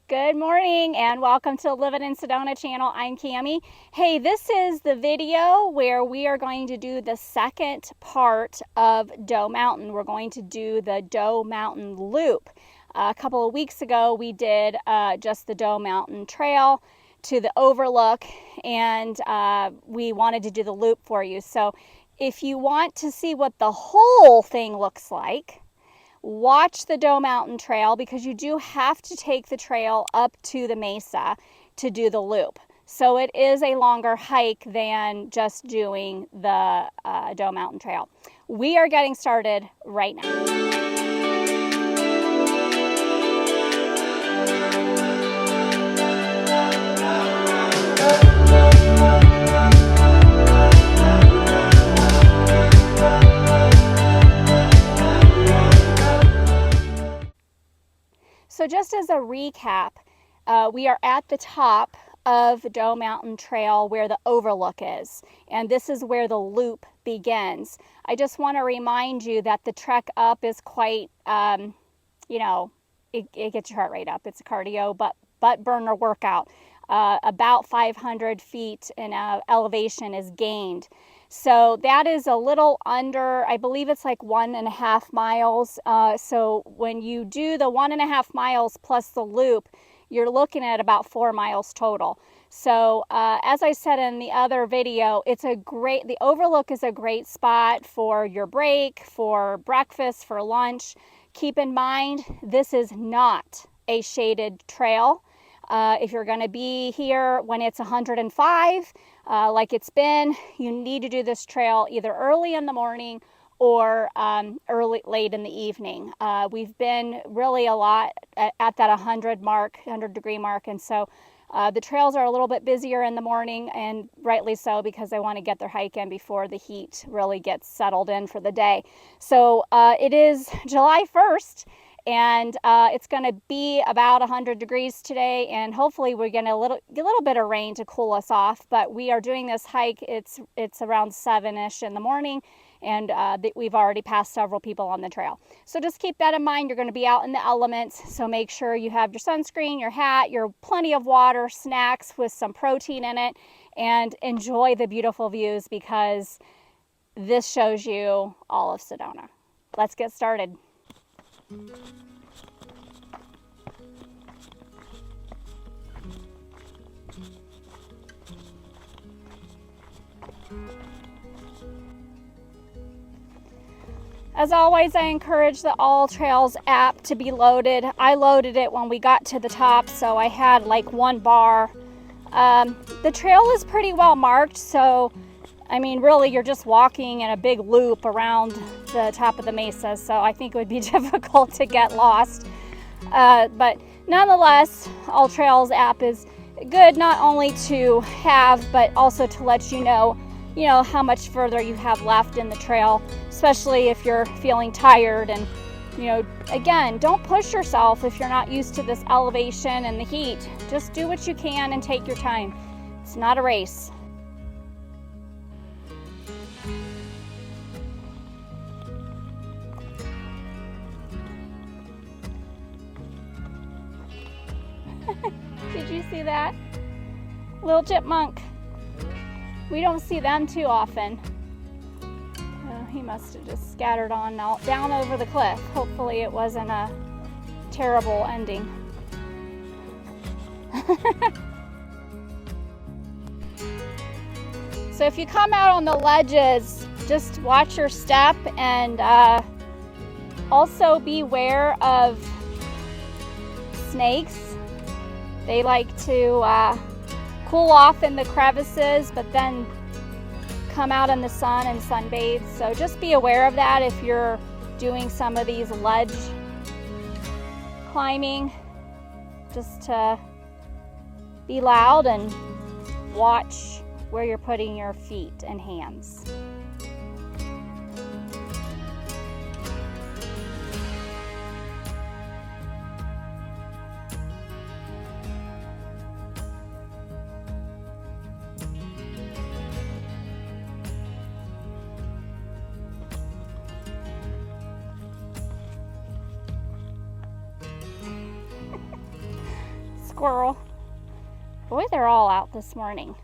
Good morning and welcome to LIVIN in Sedona channel. I'm Cami. Hey, this is the video where we are going to do the second part of Doe Mountain. We're going to do the Doe Mountain Loop. A couple of weeks ago we did just the Doe Mountain Trail to the overlook, and we wanted to do the loop for you. So if you want to see what the whole thing looks like, watch the Doe Mountain Trail, because you do have to take the trail up to the Mesa to do the loop. So it is a longer hike than just doing the Doe Mountain Trail. We are getting started right now. So just as a recap, we are at the top of Doe Mountain Trail where the overlook is, and this is where the loop begins. I just want to remind you that the trek up is quite, it gets your heart rate up. It's a cardio butt burner workout. About 500 feet in elevation is gained. So that is a little under, I believe it's like 1.5 miles. So when you do the 1.5 miles plus the loop, you're looking at about 4 miles total. So as I said in the other video, the overlook is a great spot for your break, for breakfast, for lunch. Keep in mind, this is not a shaded trail. If you're going to be here when it's 105, like it's been, you need to do this trail either early in the morning or late in the evening. We've been really a lot at that 100 degree mark, and so the trails are a little bit busier in the morning, and rightly so, because they want to get their hike in before the heat really gets settled in for the day. So it is July 1st. And it's going to be about 100 degrees today, and hopefully we're going to get a little bit of rain to cool us off. But we are doing this hike. It's around 7-ish in the morning, and we've already passed several people on the trail. So just keep that in mind. You're going to be out in the elements, so make sure you have your sunscreen, your hat, your plenty of water, snacks with some protein in it, and enjoy the beautiful views, because this shows you all of Sedona. Let's get started. As always, I encourage the All Trails app to be loaded. I loaded it when we got to the top, so I had like one bar. The trail is pretty well marked, so I mean, really, you're just walking in a big loop around the top of the Mesa, so I think it would be difficult to get lost. But nonetheless, All Trails app is good not only to have, but also to let you know how much further you have left in the trail, especially if you're feeling tired. And, again, don't push yourself if you're not used to this elevation and the heat. Just do what you can and take your time. It's not a race. Did you see that? Little chipmunk. We don't see them too often. He must have just scattered on down over the cliff. Hopefully it wasn't a terrible ending. So if you come out on the ledges, just watch your step, and also beware of snakes. They like to cool off in the crevices, but then come out in the sun and sunbathe. So just be aware of that if you're doing some of these ledge climbing. Just to be loud and watch where you're putting your feet and hands. squirrel. Boy, they're all out this morning.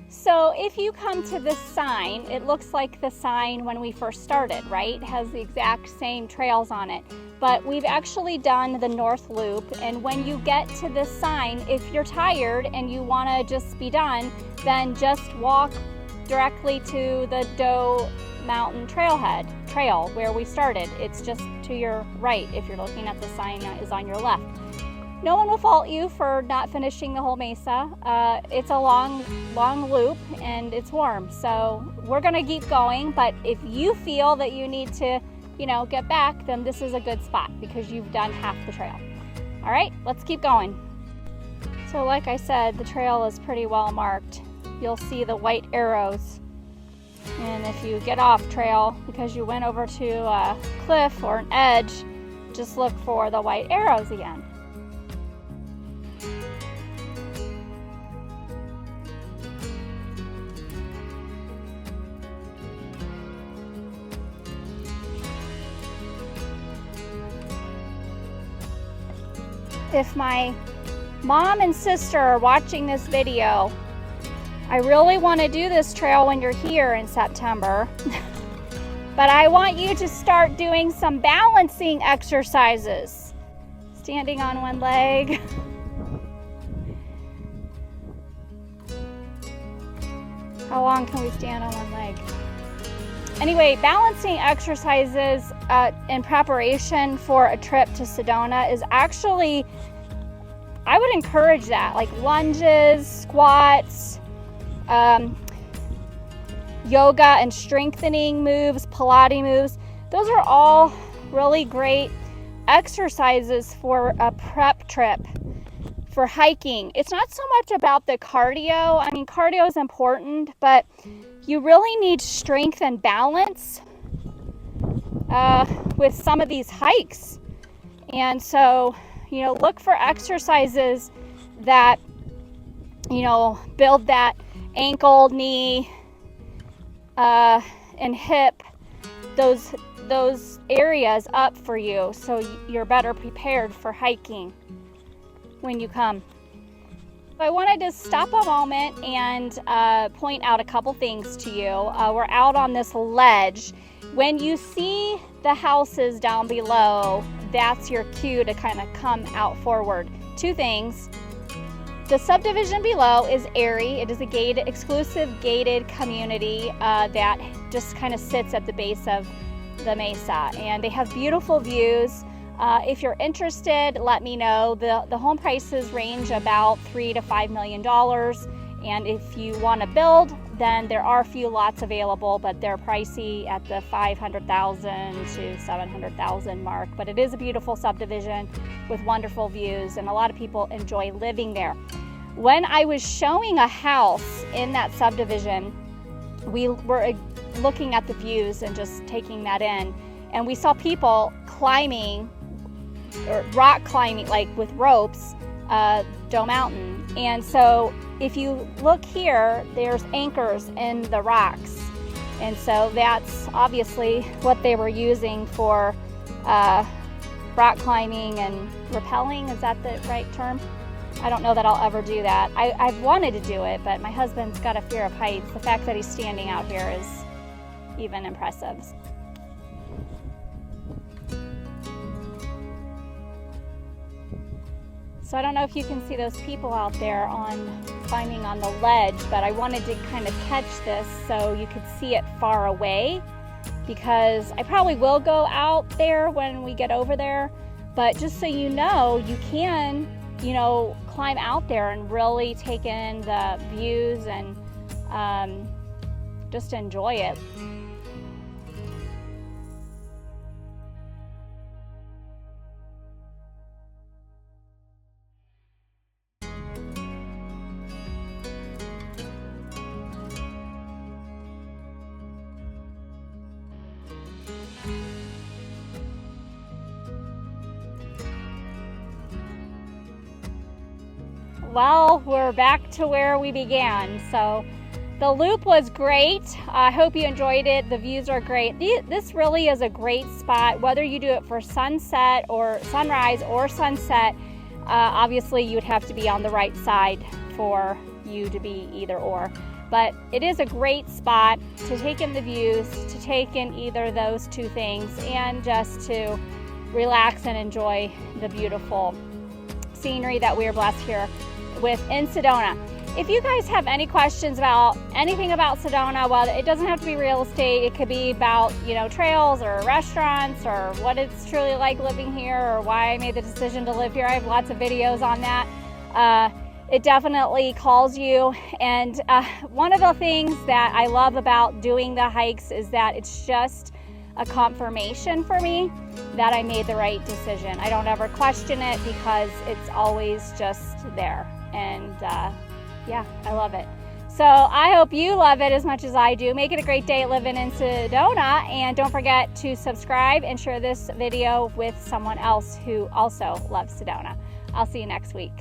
So if you come to this sign, it looks like the sign when we first started, right? It has the exact same trails on it. But we've actually done the North Loop, and when you get to this sign, if you're tired and you want to just be done, then just walk directly to the Doe Mountain Trail where we started. It's just to your right if you're looking at the sign that is on your left. No one will fault you for not finishing the whole Mesa. It's a long loop and it's warm, so we're gonna keep going. But if you feel that you need to, get back, then this is a good spot because you've done half the trail. All right, let's keep going. So like I said, the trail is pretty well marked. You'll see the white arrows. And if you get off trail because you went over to a cliff or an edge, just look for the white arrows again. If my mom and sister are watching this video, I really want to do this trail when you're here in September. But I want you to start doing some balancing exercises. Standing on one leg. How long can we stand on one leg? Anyway, balancing exercises in preparation for a trip to Sedona is actually, I would encourage that, like lunges, squats, yoga and strengthening moves, Pilates moves. Those are all really great exercises for a prep trip for hiking. It's not so much about the cardio. I mean, cardio is important, but you really need strength and balance with some of these hikes. And so, look for exercises that, build that ankle, knee, and hip, those areas up for you so you're better prepared for hiking when you come. I wanted to stop a moment and point out a couple things to you. We're out on this ledge. When you see the houses down below, that's your cue to kind of come out forward. Two things. The subdivision below is Airy. It is a exclusive gated community that just kind of sits at the base of the Mesa, and they have beautiful views. If you're interested, let me know. The home prices range about $3 to $5 million, and if you want to build, then there are a few lots available, but they're pricey at the $500,000 to $700,000 mark. But it is a beautiful subdivision with wonderful views, and a lot of people enjoy living there. When I was showing a house in that subdivision, we were looking at the views and just taking that in, and we saw people climbing or rock climbing, like with ropes, Doe Mountain. And so if you look here, there's anchors in the rocks, and so that's obviously what they were using for rock climbing and rappelling. Is that the right term? I don't know that I'll ever do that. I've wanted to do it, but my husband's got a fear of heights. The fact that he's standing out here is even impressive. So I don't know if you can see those people out there climbing on the ledge, but I wanted to kind of catch this so you could see it far away, because I probably will go out there when we get over there. But just so you know, you can, climb out there and really take in the views and just enjoy it. well, we're back to where we began. So the loop was great. I hope you enjoyed it. The views are great. This really is a great spot, whether you do it for sunset or sunrise or sunset. Obviously, you'd have to be on the right side for you to be either or. But it is a great spot to take in the views, to take in either those two things, and just to relax and enjoy the beautiful scenery that we are blessed here with in Sedona. If you guys have any questions about anything about Sedona, well, it doesn't have to be real estate. It could be about, you know, trails or restaurants or what it's truly like living here or why I made the decision to live here. I have lots of videos on that. It definitely calls you. And one of the things that I love about doing the hikes is that it's just a confirmation for me that I made the right decision. I don't ever question it because it's always just there. And yeah, I love it. So I hope you love it as much as I do. Make it a great day living in Sedona, and don't forget to subscribe and share this video with someone else who also loves Sedona. I'll see you next week.